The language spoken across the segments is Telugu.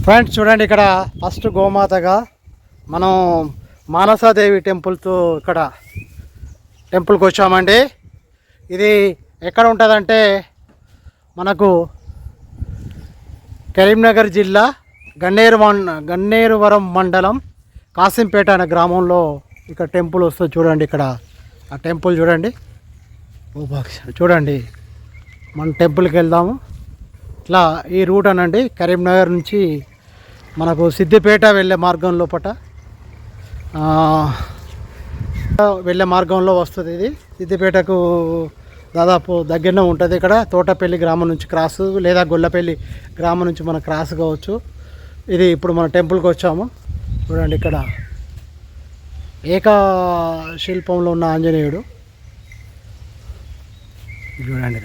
ఫ్రెండ్స్ చూడండి, ఇక్కడ ఫస్ట్ గోమాతగా మనం మానసాదేవి ఇక్కడ టెంపుల్కి వచ్చామండి. ఇది ఎక్కడ ఉంటుందంటే మనకు కరీంనగర్ జిల్లా గన్నేరువరం మండలం కాసింపేట అనే గ్రామంలో ఇక్కడ టెంపుల్ వస్తుంది. చూడండి, ఇక్కడ ఆ టెంపుల్ చూడండి. చూడండి, మన టెంపుల్కి వెళ్దాము. ఇట్లా ఈ రూట్ అనండి, కరీంనగర్ నుంచి మనకు సిద్దిపేట వెళ్ళే మార్గం లోపట వెళ్ళే మార్గంలో వస్తుంది. ఇది సిద్దిపేటకు దాదాపు దగ్గరనే ఉంటుంది. ఇక్కడ తోటపల్లి గ్రామం నుంచి క్రాస్ లేదా గొల్లపల్లి గ్రామం నుంచి మనం క్రాస్ కావచ్చు. ఇది ఇప్పుడు మన టెంపుల్కి వచ్చాము. చూడండి, ఇక్కడ శిల్పంలో ఉన్న ఆంజనేయుడు చూడండి.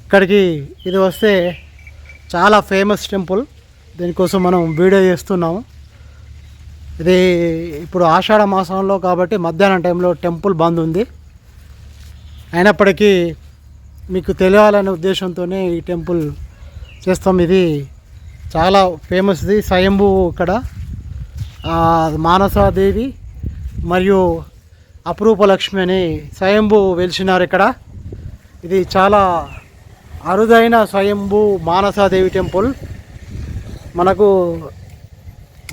ఇక్కడికి ఇది వస్తే చాలా ఫేమస్ టెంపుల్. దీనికోసం మనం వీడియో చేస్తున్నాము. ఇది ఇప్పుడు ఆషాఢ మాసంలో కాబట్టి మధ్యాహ్నం టైంలో టెంపుల్ బంద్ ఉంది. అయినప్పటికీ మీకు తెలియాలనే ఉద్దేశంతోనే ఈ టెంపుల్ చేస్తాం. ఇది చాలా ఫేమస్ది. స్వయంభూ ఇక్కడ మానసాదేవి మరియు అపురూపలక్ష్మి అని స్వయంభూ వెలిసినారు ఇక్కడ. ఇది చాలా అరుదైన స్వయంభూ మానసాదేవి టెంపుల్. మనకు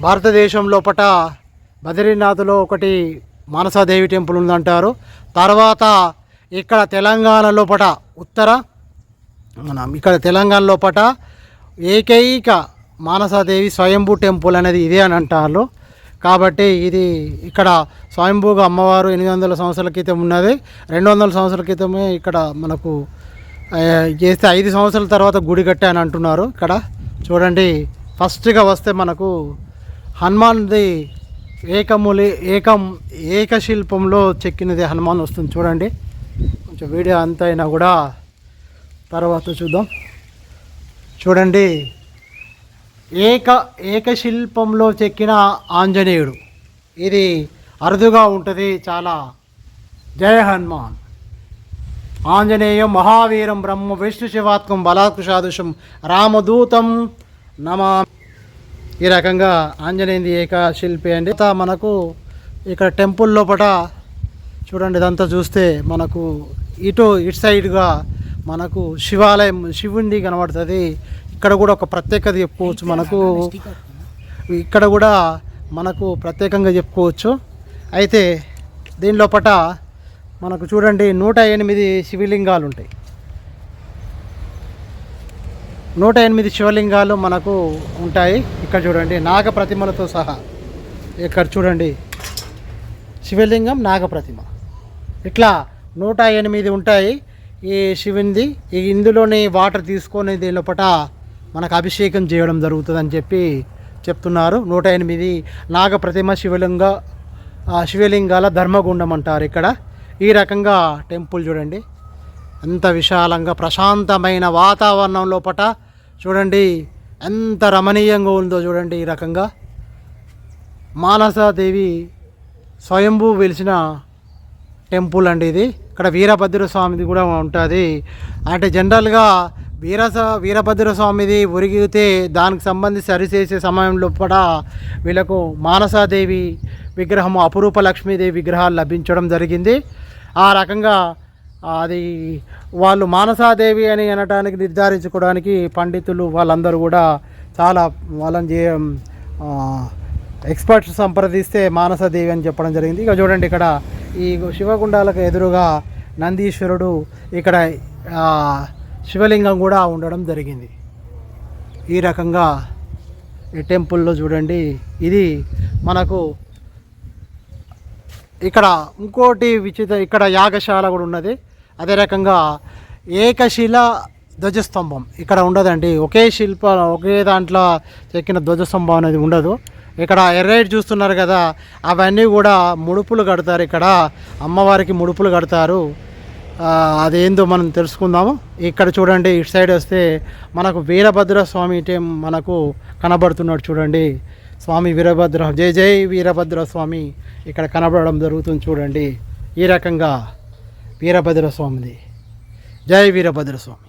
భారతదేశం లోపట బద్రీనాథ్లో ఒకటి మానసాదేవి టెంపుల్ ఉందంటారు. తర్వాత ఇక్కడ తెలంగాణ లోపట ఇక్కడ తెలంగాణ లోపట ఏకైక మానసాదేవి స్వయంభూ టెంపుల్ అనేది ఇదే అని అంటారు. కాబట్టి ఇది ఇక్కడ స్వయంభూగా అమ్మవారు 800 సంవత్సరాల క్రితం ఉన్నది. 200 సంవత్సరాల క్రితమే ఇక్కడ మనకు చేస్తే 5 సంవత్సరాల తర్వాత గుడి కట్టే అని అంటున్నారు. ఇక్కడ చూడండి, ఫస్ట్గా వస్తే మనకు హనుమాన్ది ఏకశిల్పంలో చెక్కినది హనుమాన్ వస్తుంది. చూడండి, కొంచెం వీడియో అంత అయినా కూడా తర్వాత చూద్దాం. చూడండి, ఏకశిల్పంలో చెక్కిన ఆంజనేయుడు. ఇది అరుదుగా ఉంటుంది చాలా. జయ హనుమాన్. ఆంజనేయం మహావీరం బ్రహ్మ విష్ణు శివాత్మం బలాత్కుషాదృశం రామదూతం నమా. ఈ రకంగా ఆంజనేయుది ఏకశిల్పి అండి. మనకు ఇక్కడ టెంపుల్ లోపల చూడండి, ఇదంతా చూస్తే మనకు ఇటు సైడ్గా మనకు శివాలయం శివుంది కనబడుతుంది. ఇక్కడ కూడా ఒక ప్రత్యేకత చెప్పుకోవచ్చు. ఇక్కడ కూడా మనకు ప్రత్యేకంగా చెప్పుకోవచ్చు. అయితే దీని లోపల మనకు చూడండి 108 శివలింగాలు ఉంటాయి. 108 శివలింగాలు మనకు ఉంటాయి. ఇక్కడ చూడండి, నాగ ప్రతిమలతో సహా. ఇక్కడ చూడండి, శివలింగం నాగప్రతిమ ఇట్లా 108 ఉంటాయి. ఈ శివునిది ఇందులోని వాటర్ తీసుకొని దీని లోపల మనకు అభిషేకం చేయడం జరుగుతుందని చెప్తున్నారు. 108 నాగప్రతిమ శివలింగాల ధర్మగుండం అంటారు ఇక్కడ. ఈ రకంగా టెంపుల్ చూడండి, ఎంత విశాలంగా ప్రశాంతమైన వాతావరణం లోపల చూడండి ఎంత రమణీయంగా ఉందో చూడండి. ఈ రకంగా మానసాదేవి స్వయంభూ వెలిసిన టెంపుల్ అండి ఇది. ఇక్కడ వీరభద్ర స్వామిది కూడా ఉంటుంది. అంటే జనరల్గా వీరభద్ర స్వామిది ఒరిగితే దానికి సంబంధించి సరిచేసే సమయం లోపల వీళ్ళకు మానసాదేవి విగ్రహం అపురూప లక్ష్మీదేవి విగ్రహాలు లభించడం జరిగింది. ఆ రకంగా అది వాళ్ళు మానసాదేవి అని అనడానికి నిర్ధారించుకోవడానికి పండితులు వాళ్ళందరూ కూడా చాలా వాళ్ళని ఎక్స్పర్ట్స్ సంప్రదిస్తే మానసాదేవి అని చెప్పడం జరిగింది. ఇక చూడండి, ఇక్కడ ఈ శివగుండాలకు ఎదురుగా నందీశ్వరుడు, ఇక్కడ శివలింగం కూడా ఉండడం జరిగింది. ఈ రకంగా ఈ టెంపుల్లో చూడండి, ఇది మనకు ఇక్కడ ఇంకోటి ఇక్కడ యాగశాల కూడా ఉన్నది. అదే రకంగా ఏకశిల ధ్వజస్తంభం ఇక్కడ ఉండదండి. ఒకే దాంట్లో చెక్కిన ధ్వజస్తంభం అనేది ఉండదు. ఇక్కడ ఎర్రైట్ చూస్తున్నారు కదా, అవన్నీ కూడా ముడుపులు కడతారు. ఇక్కడ అమ్మవారికి ముడుపులు కడతారు. అదేందో మనం తెలుసుకుందాము. ఇక్కడ చూడండి, ఇటు సైడ్ వస్తే మనకు వీరభద్ర స్వామి మనకు కనబడుతున్నాడు. చూడండి, స్వామి వీరభద్ర, జై జై వీరభద్ర స్వామి ఇక్కడ కనబడడం జరుగుతుంది. చూడండి, ఈ రకంగా వీరభద్ర స్వామిది. జై వీరభద్ర స్వామి.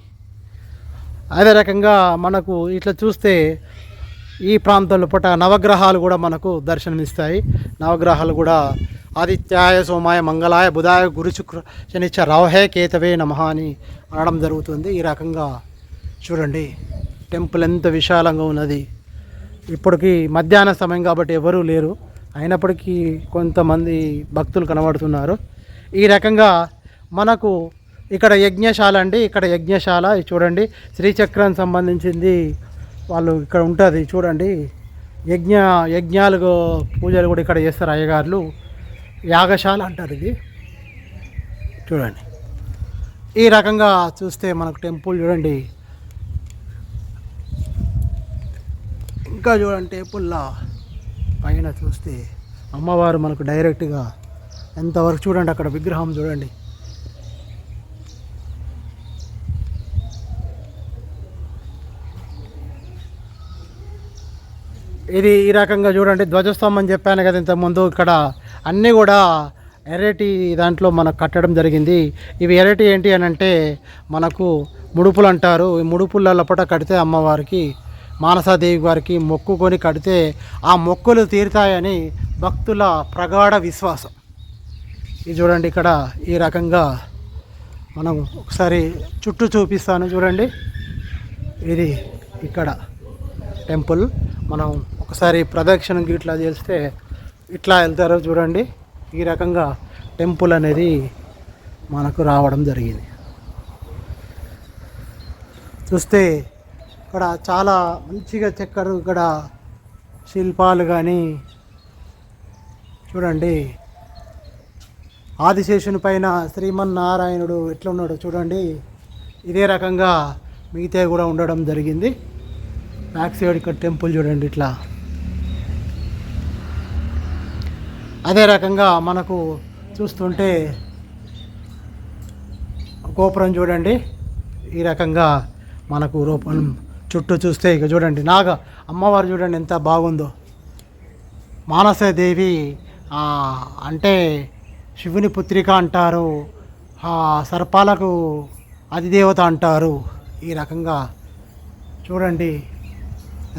అదే రకంగా మనకు ఇట్లా చూస్తే ఈ ప్రాంతంలో పూట నవగ్రహాలు కూడా మనకు దర్శనమిస్తాయి. నవగ్రహాలు కూడా ఆదిత్యాయ సోమాయ మంగళాయ బుధాయ గురు శుక్ర శనిచ్చ రావహే కేతవే నమః అని అనడం జరుగుతుంది. ఈ రకంగా చూడండి టెంపుల్ ఎంత విశాలంగా ఉన్నది. ఇప్పటికి మధ్యాహ్న సమయం కాబట్టి ఎవరూ లేరు, అయినప్పటికీ కొంతమంది భక్తులు కనబడుతున్నారు. ఈ రకంగా మనకు ఇక్కడ యజ్ఞశాల అండి. ఇక్కడ యజ్ఞశాల చూడండి, శ్రీచక్రం సంబంధించింది వాళ్ళు ఇక్కడ ఉంటుంది చూడండి. యజ్ఞాలు పూజలు కూడా ఇక్కడ చేస్తారు అయ్యగారులు. యాగశాల అంటారు ఇది చూడండి. ఈ రకంగా చూస్తే మనకు టెంపుల్ చూడండి. ఇంకా చూడండి టెంపుల్లా పైన చూస్తే అమ్మవారు మనకు డైరెక్ట్గా ఎంతవరకు చూడండి, అక్కడ విగ్రహం చూడండి. ఇది ఈ రకంగా చూడండి ధ్వజస్తంభం చెప్పాను కదా ఇంతకుముందు. ఇక్కడ అన్నీ కూడా ఎర్రటి దాంట్లో మనకు కట్టడం జరిగింది. ఇవి ఎర్రటి ఏంటి అని అంటే మనకు ముడుపులు అంటారు. ఈ ముడుపుల లోపల కడితే అమ్మవారికి మానసాదేవి వారికి మొక్కుకొని కడితే ఆ మొక్కులు తీరుతాయని భక్తుల ప్రగాఢ విశ్వాసం. ఇది చూడండి ఇక్కడ ఈ రకంగా మనం ఒకసారి చుట్టూ చూపిస్తాను చూడండి. ఇది ఇక్కడ టెంపుల్. మనం ఒకసారి ప్రదక్షిణ ఇట్లా చేస్తే ఇట్లా వెళ్తారో చూడండి. ఈ రకంగా టెంపుల్ అనేది మనకు రావడం జరిగింది. చూస్తే ఇక్కడ చాలా మంచిగా చెక్కరు. ఇక్కడ శిల్పాలు కానీ చూడండి. ఆదిశేషుని పైన శ్రీమన్నారాయణుడు ఎట్లా ఉన్నాడో చూడండి. ఇదే రకంగా మిగతా కూడా ఉండడం జరిగింది. బ్యాక్ సైడ్ ఇక్కడ టెంపుల్ చూడండి ఇట్లా. అదే రకంగా మనకు చూస్తుంటే గోపురం చూడండి. ఈ రకంగా మనకు రూపం చుట్టూ చూస్తే ఇక చూడండి అమ్మవారు చూడండి ఎంత బాగుందో. మానసదేవి అంటే శివుని పుత్రిక అంటారు, సర్పాలకు అధిదేవత అంటారు. ఈ రకంగా చూడండి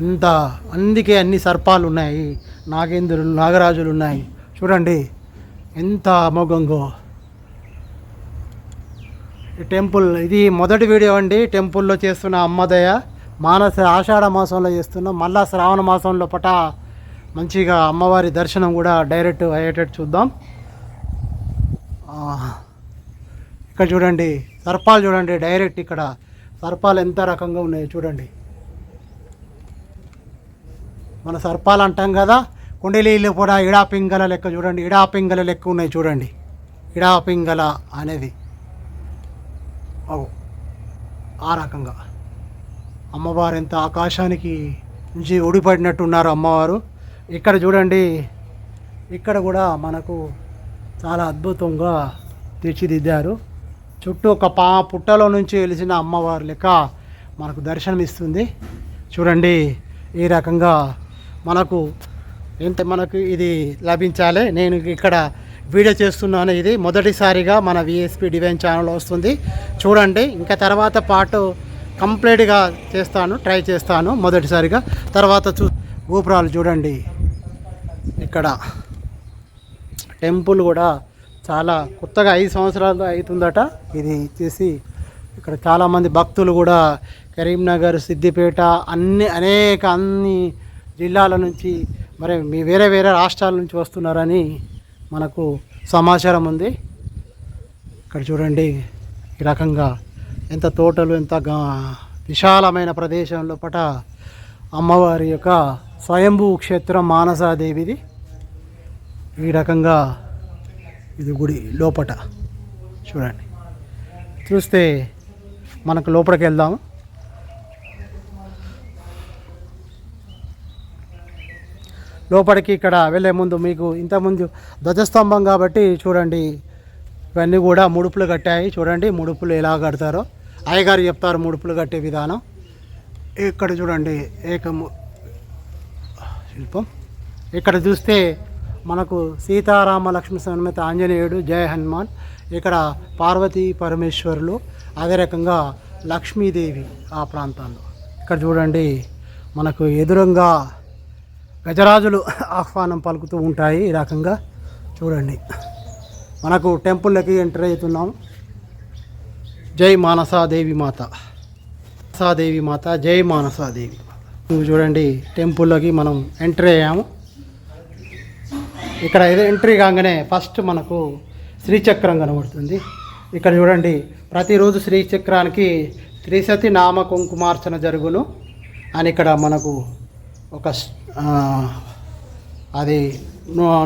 ఎంత, అందుకే అన్ని సర్పాలు ఉన్నాయి, నాగేంద్రులు నాగరాజులు ఉన్నాయి చూడండి ఎంత అమోఘంగో ఈ టెంపుల్. ఇది మొదటి వీడియో అండి టెంపుల్లో చేస్తున్న అమ్మదయ. ఆషాఢ మాసంలో చేస్తున్నాం, మళ్ళా శ్రావణ మాసంలో మంచిగా అమ్మవారి దర్శనం కూడా డైరెక్ట్ అయ్యేటట్టు చూద్దాం. ఇక్కడ చూడండి సర్పాలు చూడండి డైరెక్ట్. ఇక్కడ సర్పాలు ఎంత రకంగా ఉన్నాయి చూడండి. మన సర్పాలు అంటాం కదా, కుండలీలు కూడా ఇడాపింగల లెక్క చూడండి. ఇడాపింగల లెక్క ఉన్నాయి చూడండి. ఇడాపింగల అనేది ఆ రకంగా అమ్మవారు ఎంత ఆకాశానికి నుంచి ఊడిపడినట్టున్నారు అమ్మవారు. ఇక్కడ చూడండి, ఇక్కడ కూడా మనకు చాలా అద్భుతంగా తీర్చిదిద్దారు. చుట్టూ ఒక పుట్టలో నుంచి వెలిసిన అమ్మవారు లెక్క మనకు దర్శనమిస్తుంది చూడండి. ఈ రకంగా మనకు ఇది లభించాలి. నేను ఇక్కడ వీడియో చేస్తున్నాను. ఇది మొదటిసారిగా మన విఎస్పి డివైన్ ఛానల్లో వస్తుంది చూడండి. ఇంకా తర్వాత పాటు కంప్లీట్గా ట్రై చేస్తాను మొదటిసారిగా. తర్వాత గోపురాలు చూడండి. ఇక్కడ టెంపుల్ కూడా చాలా కొత్తగా 5 సంవత్సరాలు అవుతుందట ఇది చేసి. ఇక్కడ చాలామంది భక్తులు కూడా కరీంనగర్, సిద్దిపేట అన్ని జిల్లాల నుంచి మరి వేరే వేరే రాష్ట్రాల నుంచి వస్తున్నారని మనకు సమాచారం ఉంది. ఇక్కడ చూడండి ఈ రకంగా ఎంత తోటలు, ఎంత విశాలమైన ప్రదేశం లోపల అమ్మవారి యొక్క స్వయంభూ క్షేత్రం మానసాదేవిది. ఈ రకంగా ఇది గుడి లోపట చూడండి. చూస్తే మనకు లోపలికి వెళ్దాము. లోపలికి ఇక్కడ వెళ్ళే ముందు మీకు ఇంతకుముందు ధ్వజస్తంభం కాబట్టి చూడండి ఇవన్నీ కూడా ముడుపులు కట్టాయి చూడండి. ముడుపులు ఎలా కడతారో అయ్యగారు చెప్తారు ముడుపులు కట్టే విధానం. ఇక్కడ చూడండి ఏకము శిల్పం. ఇక్కడ చూస్తే మనకు సీతారామ లక్ష్మణ సమేత ఆంజనేయుడు, జయ హనుమాన్. ఇక్కడ పార్వతీ పరమేశ్వరులు, అదే రకంగా లక్ష్మీదేవి ఆ ప్రాంతాల్లో. ఇక్కడ చూడండి మనకు ఎదురుగా గజరాజులు ఆహ్వానం పలుకుతూ ఉంటాయి. ఈ రకంగా చూడండి మనకు టెంపుల్లోకి ఎంటర్ అవుతున్నాం. జై మానసాదేవి మాత, మానసాదేవి మాత, జై మానసాదేవి మాత. నువ్వు చూడండి టెంపుల్లోకి మనం ఎంటర్ అయ్యాము. ఇక్కడ ఏదో ఎంట్రీ కాగానే ఫస్ట్ మనకు శ్రీచక్రం కనబడుతుంది. ఇక్కడ చూడండి ప్రతిరోజు శ్రీచక్రానికి త్రిశతి నామ కుంకుమార్చన జరుగును అని ఇక్కడ మనకు ఒక అది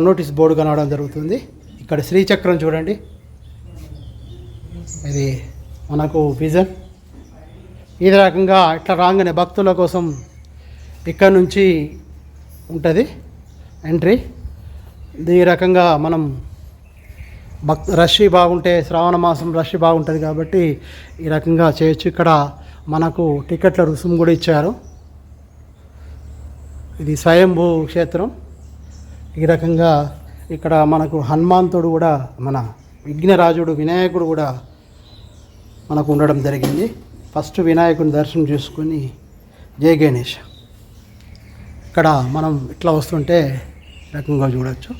నోటీస్ బోర్డు కనవడం జరుగుతుంది. ఇక్కడ శ్రీచక్రం చూడండి, ఇది మనకు విజన్. ఈ రకంగా ఇట్లా రాగానే భక్తుల కోసం ఇక్కడ నుంచి ఉంటుంది ఎంట్రీ. ఈ రకంగా మనం రష్ బాగుంటే శ్రావణ మాసం రష్ బాగుంటుంది కాబట్టి ఈ రకంగా చేయొచ్చు. ఇక్కడ మనకు టికెట్ల రుసుము కూడా ఇచ్చారు. ఇది స్వయంభూ క్షేత్రం. ఈ రకంగా ఇక్కడ మనకు హనుమంతుడు కూడా, మన విఘ్నరాజుడు వినాయకుడు కూడా మనకు ఉండడం జరిగింది. ఫస్ట్ వినాయకుని దర్శనం చేసుకొని జై గణేష్. ఇక్కడ మనం ఇట్లా వస్తుంటే రకంగా చూడవచ్చు.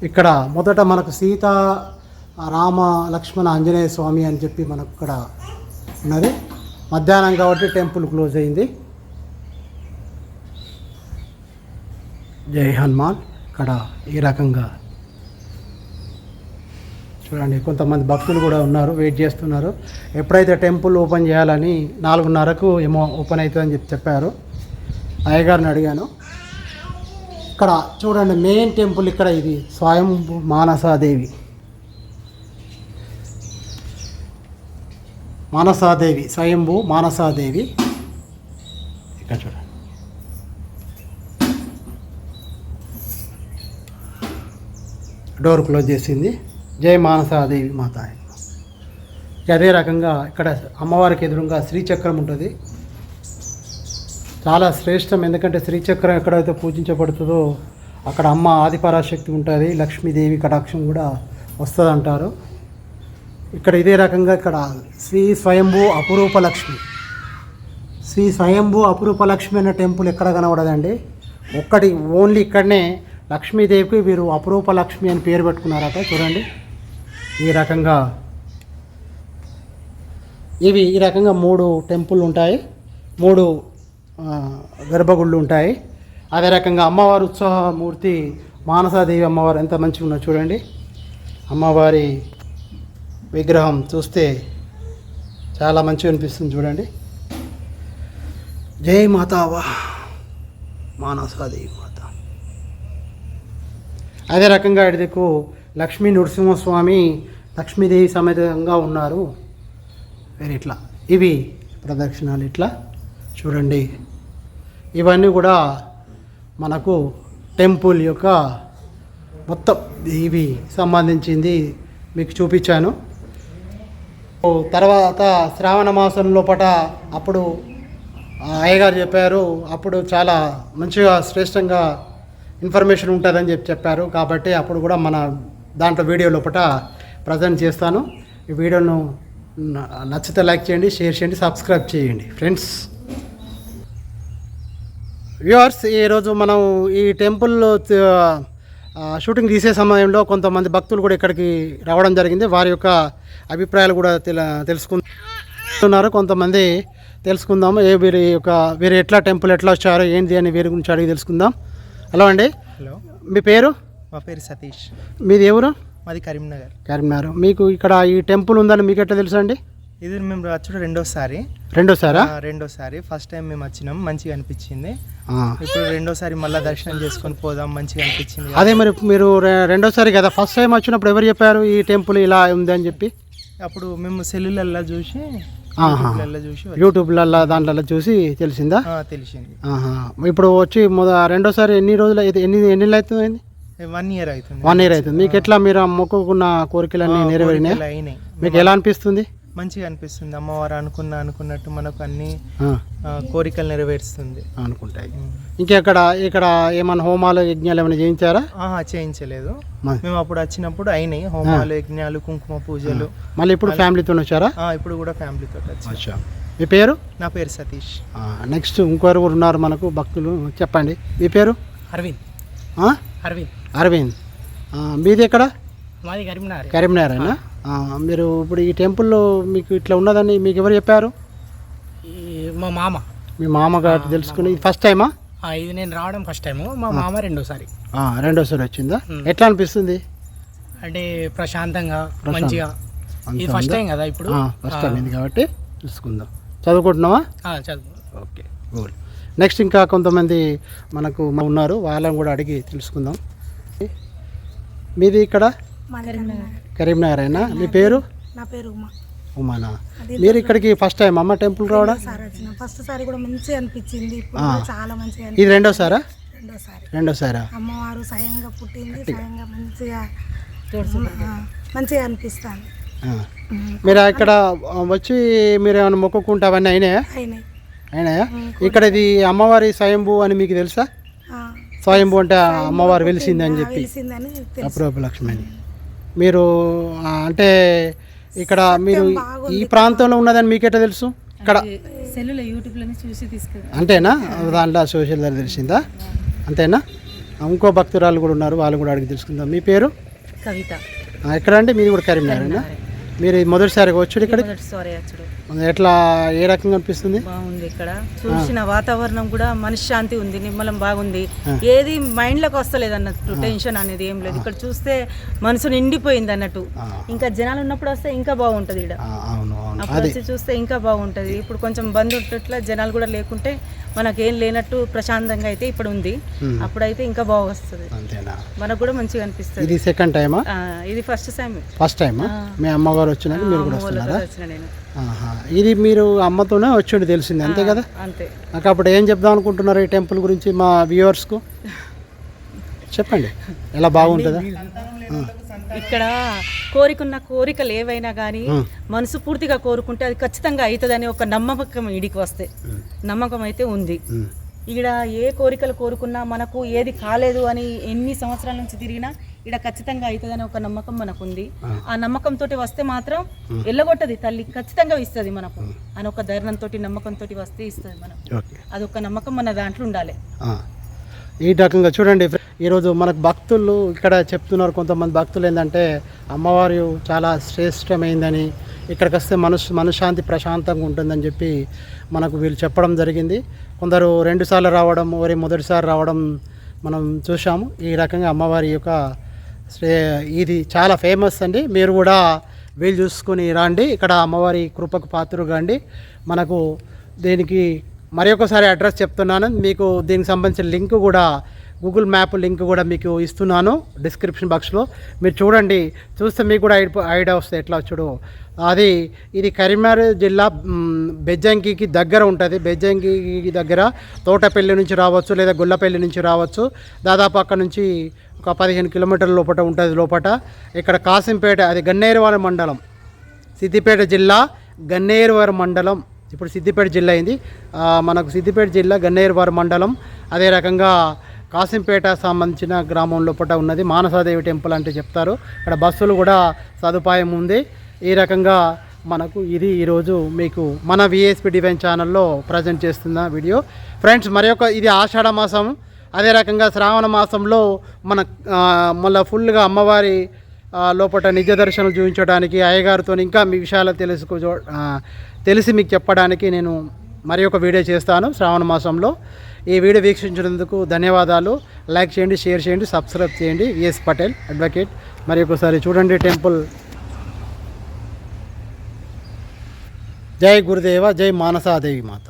ఇక్కడ మొదట మనకు సీత, రామ, లక్ష్మణ, ఆంజనేయ స్వామి అని చెప్పి మనకు ఇక్కడ ఉన్నది. మధ్యాహ్నం కాబట్టి టెంపుల్ క్లోజ్ అయింది. జై హనుమాన్. ఇక్కడ ఈ రకంగా చూడండి కొంతమంది భక్తులు కూడా ఉన్నారు, వెయిట్ చేస్తున్నారు. ఎప్పుడైతే టెంపుల్ ఓపెన్ చేయాలని 4:30కు ఏమో ఓపెన్ అవుతుందని చెప్పారు. అయ్యగారిని అడిగాను. ఇక్కడ చూడండి మెయిన్ టెంపుల్ ఇక్కడ ఇది స్వయంభూ మానసాదేవి. మానసాదేవి, స్వయంభూ మానసాదేవి. ఇక్కడ చూడండి డోర్ క్లోజ్ చేసింది. జై మానసాదేవి మాత. అదే రకంగా ఇక్కడ అమ్మవారికి ఎదురుగా శ్రీచక్రం ఉంటుంది. చాలా శ్రేష్టం. ఎందుకంటే శ్రీచక్రం ఎక్కడైతే పూజించబడుతుందో అక్కడ అమ్మ ఆదిపరాశక్తి ఉంటుంది, లక్ష్మీదేవి కటాక్షం కూడా వస్తుంది అంటారు. ఇక్కడ ఇదే రకంగా ఇక్కడ శ్రీ స్వయంభూ అపురూప లక్ష్మి, శ్రీ స్వయంభూ అపురూప లక్ష్మి అనే టెంపుల్ ఎక్కడ కనబడదండి. ఒక్కటి ఓన్లీ ఇక్కడనే లక్ష్మీదేవికి వీరు అపురూప లక్ష్మి అని పేరు పెట్టుకున్నారట. చూడండి ఈ రకంగా ఇవి ఈ రకంగా 3 టెంపుల్ ఉంటాయి, 3 గర్భగుళ్ళు ఉంటాయి. అదే రకంగా అమ్మవారి ఉత్సవమూర్తి మానసాదేవి అమ్మవారు ఎంత మంచిగా ఉన్నది చూడండి. అమ్మవారి విగ్రహం చూస్తే చాలా మంచిగా అనిపిస్తుంది చూడండి. జై మాతావా మానసాదేవి మాత. అదే రకంగా ఇటుకు లక్ష్మీ నృసింహస్వామి లక్ష్మీదేవి సమేతంగా ఉన్నారు. వేరే ఇట్లా ఇవి ప్రదక్షిణాలు ఇట్లా చూడండి. ఇవన్నీ కూడా మనకు టెంపుల్ యొక్క మొత్తం ఇవి సంబంధించింది మీకు చూపించాను. తర్వాత శ్రావణ మాసం లోపల అప్పుడు అయ్యగారు చెప్పారు, అప్పుడు చాలా మంచిగా శ్రేష్టంగా ఇన్ఫర్మేషన్ ఉంటుందని చెప్పారు. కాబట్టి అప్పుడు కూడా మన దాంట్లో వీడియో లోపల ప్రజెంట్ చేస్తాను. ఈ వీడియోను నచ్చితే లైక్ చేయండి, షేర్ చేయండి, సబ్స్క్రైబ్ చేయండి ఫ్రెండ్స్. వ్యూవర్స్, ఈరోజు మనం ఈ టెంపుల్లో షూటింగ్ తీసే సమయంలో కొంతమంది భక్తులు కూడా ఇక్కడికి రావడం జరిగింది. వారి యొక్క అభిప్రాయాలు కూడా తెలుసుకుంటున్నారు. కొంతమంది తెలుసుకుందాము. వీరు ఎట్లా టెంపుల్ ఎట్లా వచ్చారో ఏంటి అని వీరి గురించి అడిగి తెలుసుకుందాం. హలో అండి. హలో, మీ పేరు? మా పేరు సతీష్. మీది ఎవరు? మాది కరీంనగర్. కరీంనగర్. మీకు ఇక్కడ ఈ టెంపుల్ ఉందని మీకు ఎట్లా తెలుసు అండి? ఇది మేము వచ్చుడు రెండోసారి. రెండోసారి. ఫస్ట్ టైం మేము వచ్చినాం, మంచిగా అనిపించింది. ఇప్పుడు రెండోసారి మళ్ళీ దర్శనం చేసుకొని పోదాం, మంచిగా అనిపించింది. అదే మరి మీరు రెండోసారి కదా, ఫస్ట్ టైం వచ్చినప్పుడు ఎవరు చెప్పారు ఈ టెంపుల్ ఇలా ఉంది అని చెప్పి? అప్పుడు మేము సెల్లులల్లో చూసి యూట్యూబ్లలో దాంట్లో చూసి తెలిసిందా? తెలిసింది. ఇప్పుడు వచ్చి రెండోసారి ఎన్ని రోజులు అయితే ఎన్ని నెలలు అవుతుంది? 1 year అవుతుంది. 1 year అవుతుంది. మీకు ఎట్లా మీరు మొక్కుకున్న కోరికలన్నీ నెరవేరినాయి? మీకు ఎలా అనిపిస్తుంది? మంచిగా అనిపిస్తుంది. అమ్మవారు అనుకున్నట్టు మనకు అన్ని ఆ, కోరికలు నెరవేరుస్తుంది. అనుకుంటాయి. ఇక్కడ ఏమైనా హోమాలు యజ్ఞాలు ఏమైనా చేయించారా? చేయించలేదు. మ- మేము అప్పుడు వచ్చినప్పుడు అయినాయి హోమాలు, యజ్ఞాలు, కుంకుమ పూజలు. మళ్ళీ ఇప్పుడు ఫ్యామిలీతో వచ్చారా? ఇప్పుడు కూడా ఫ్యామిలీతో వచ్చాం. అచ్చా. మీ పేరు? నా పేరు సతీష్. నెక్స్ట్ ఇంకొకరు కూడా ఉన్నారు మనకు భక్తులు, చెప్పండి. మీ పేరు? అరవింద్. ఆ? అరవింద్. అరవింద్. మీది ఎక్కడ? మాది కరీంనగర్. కరీంనగరేనా? మీరు ఇప్పుడు ఈ టెంపుల్లో మీకు ఇట్లా ఉన్నదని మీకు ఎవరు చెప్పారు? మా మామ. మీ మామగారు తెలుసుకుని ఇది ఫస్ట్ టైమా? ఇది నేను రావడం ఫస్ట్ టైము, మా మామ రెండోసారి. రెండోసారి వచ్చిందా? ఎట్లా అనిపిస్తుంది? అంటే ప్రశాంతంగా మంచిగా. ఇది ఫస్ట్ టైం కదా ఇప్పుడు. ఫస్ట్ టైం ఇది కాబట్టి తెలుసుకుందాం. చదువుకుంటున్నావా? చదువు. Okay, good. నెక్స్ట్ ఇంకా కొంతమంది మనకు ఉన్నారు, వాళ్ళని కూడా అడిగి తెలుసుకుందాం. మీది ఇక్కడ కరీంనగరేనా? మీ పేరు? నా పేరు ఉమా. ఉమానా? మీరు ఇక్కడికి ఫస్ట్ టైం అమ్మ టెంపుల్ రావడం? ఫస్ట్ సారి కూడా మంచిగా అనిపించింది, ఇప్పుడు కూడా చాలా మంచిగా ఇది రెండోసారా? రెండోసారా. అమ్మవారు స్వయంగా పుట్టింది, స్వయంగా మంచిగా అనిపిస్తుంది. మీరు ఇక్కడ వచ్చి మీరు ఏమైనా మొక్కుకుంటే అవన్నీ అయినాయా? అయినాయా? ఇక్కడ ఇది అమ్మవారి స్వయంభూ అని మీకు తెలుసా? స్వయంభూ అంటే అమ్మవారు వెలిసింది అని చెప్పి, అప్రూప లక్ష్మి అని. మీరు అంటే ఇక్కడ మీరు ఈ ప్రాంతంలో ఉన్నదని మీకు ఎట్లా తెలుసు? ఇక్కడ అంతేనా? దాంట్లో సోషల్ ద్వారా తెలిసిందా? అంతేనా? ఇంకో భక్తురాలు కూడా ఉన్నారు, వాళ్ళు కూడా అడిగి తెలుసుకుందాం. మీ పేరు? కవిత. ఎక్కడ అంటే మీది కూడా కరీంనగరేనా? మీరు మొదటిసారిగా వచ్చాడు ఇక్కడ? ఎట్లా, ఏ రకంగా అనిపిస్తుంది? బాగుంది. ఇక్కడ చూసిన వాతావరణం కూడా మనశ్శాంతి ఉంది, నిమ్మలం బాగుంది. ఏది మైండ్లోకి వస్తలేదు అన్నట్టు, టెన్షన్ అనేది ఏం లేదు. ఇక్కడ చూస్తే మనసు నిండిపోయింది అన్నట్టు. ఇంకా జనాలు ఉన్నప్పుడు వస్తే ఇంకా బాగుంటది. ఇక్కడ అప్పుడు వచ్చి చూస్తే ఇంకా బాగుంటది. ఇప్పుడు కొంచెం బంద్ ఉంటట్లా జనాలు కూడా లేకుంటే మనకేం లేనట్టు ప్రశాంతంగా అయితే ఇప్పుడు ఉంది. అప్పుడైతే ఇంకా బాగా వస్తుంది, మనకు కూడా మంచిగా అనిపిస్తుంది. ఇది సెకండ్ టైమా? ఇది ఫస్ట్ టైం. ఫస్ట్ టైమా? మీ అమ్మగారు వచ్చినాక మీరు కూడా వస్తున్నారా? నేను ఇది మీరు అమ్మతోనే వచ్చి తెలిసింది అంతే కదా? అంతే. నాకు అప్పుడు ఏం చెప్దాం అనుకుంటున్నారు ఈ టెంపుల్ గురించి మా వ్యూవర్స్కు? చెప్పండి, ఎలా బాగుంటుందా? ఇక్కడ కోరికున్న కోరికలు ఏవైనా కానీ మనసు పూర్తిగా కోరుకుంటే అది ఖచ్చితంగా అవుతుందని ఒక నమ్మకం ఇడికి వస్తే, నమ్మకం అయితే ఉంది. ఇక్కడ ఏ కోరికలు కోరుకున్నా మనకు ఏది కాలేదు అని ఎన్ని సంవత్సరాల నుంచి తిరిగినా ఇక్కడ ఖచ్చితంగా అవుతుందని ఒక నమ్మకం మనకు ఉంది. ఆ నమ్మకంతో వస్తే మాత్రం ఎల్లగొట్టది తల్లి, ఖచ్చితంగా ఇస్తుంది మనకు అని ఒక ధైర్యంతో నమ్మకంతో వస్తే ఇస్తుంది మనకు. అదొక నమ్మకం మన దాంట్లో ఉండాలి. ఈ రకంగా చూడండి, ఈరోజు మనకు భక్తులు ఇక్కడ చెప్తున్నారు, కొంతమంది భక్తులు ఏంటంటే అమ్మవారు చాలా శ్రేష్టమైందని, ఇక్కడికి వస్తే మనశ్శాంతి ప్రశాంతంగా ఉంటుందని చెప్పి మనకు వీళ్ళు చెప్పడం జరిగింది. కొందరు 2 సార్లు రావడం, మొదటిసారి రావడం మనం చూసాము. ఈ రకంగా అమ్మవారి యొక్క ఇది చాలా ఫేమస్ అండి. మీరు కూడా వీలు చూసుకొని రండి, ఇక్కడ అమ్మవారి కృపకు పాత్రలు కాండి. మనకు దీనికి మరి ఒకసారి అడ్రస్ చెప్తున్నాను మీకు, దీనికి సంబంధించిన లింక్ కూడా, గూగుల్ మ్యాప్ లింక్ కూడా మీకు ఇస్తున్నాను డిస్క్రిప్షన్ బాక్స్లో. మీరు చూడండి, చూస్తే మీకు కూడా ఐడియా వస్తుంది ఎట్లా వచ్చాడు. ఇది కరీంనగర్ జిల్లా బెజ్జంకికి దగ్గర ఉంటుంది. బెజ్జంకికి దగ్గర తోటపల్లి నుంచి రావచ్చు, లేదా గుల్లపల్లి నుంచి రావచ్చు. దాదాపు అక్కడ నుంచి ఒక 15 కిలోమీటర్ల లోపల ఉంటుంది. లోపల ఇక్కడ కాసింపేట, అది గన్నేరువాడ మండలం, సిద్దిపేట జిల్లా గన్నేరువాడ మండలం. ఇప్పుడు సిద్దిపేట జిల్లా అయింది. మనకు సిద్దిపేట జిల్లా గన్నేరువాడ మండలం. అదే రకంగా కాసింపేట సంబంధించిన గ్రామం లోపల ఉన్నది మానసాదేవి టెంపుల్ అంటే చెప్తారు. ఇక్కడ బస్సులు కూడా సదుపాయం ఉంది. ఈ రకంగా మనకు ఇది ఈరోజు మీకు మన విఎస్పి డివైన్ ఛానల్లో ప్రజెంట్ చేస్తున్న వీడియో. ఫ్రెండ్స్, ఇది ఆషాఢ మాసం, అదే రకంగా శ్రావణ మాసంలో మళ్ళీ ఫుల్గా అమ్మవారి లోపల నిజ దర్శనం చూపించడానికి, అయ్యగారితో ఇంకా మీ విషయాలు తెలిసి మీకు చెప్పడానికి నేను మరి ఒక వీడియో చేస్తాను శ్రావణ మాసంలో. ఈ వీడియో వీక్షించినందుకు ధన్యవాదాలు. లైక్ చేయండి, షేర్ చేయండి, సబ్స్క్రైబ్ చేయండి. VS Patel advocate. మరి ఒకసారి చూడండి టెంపుల్. జై గురుదేవ, జై మానసాదేవి మాత.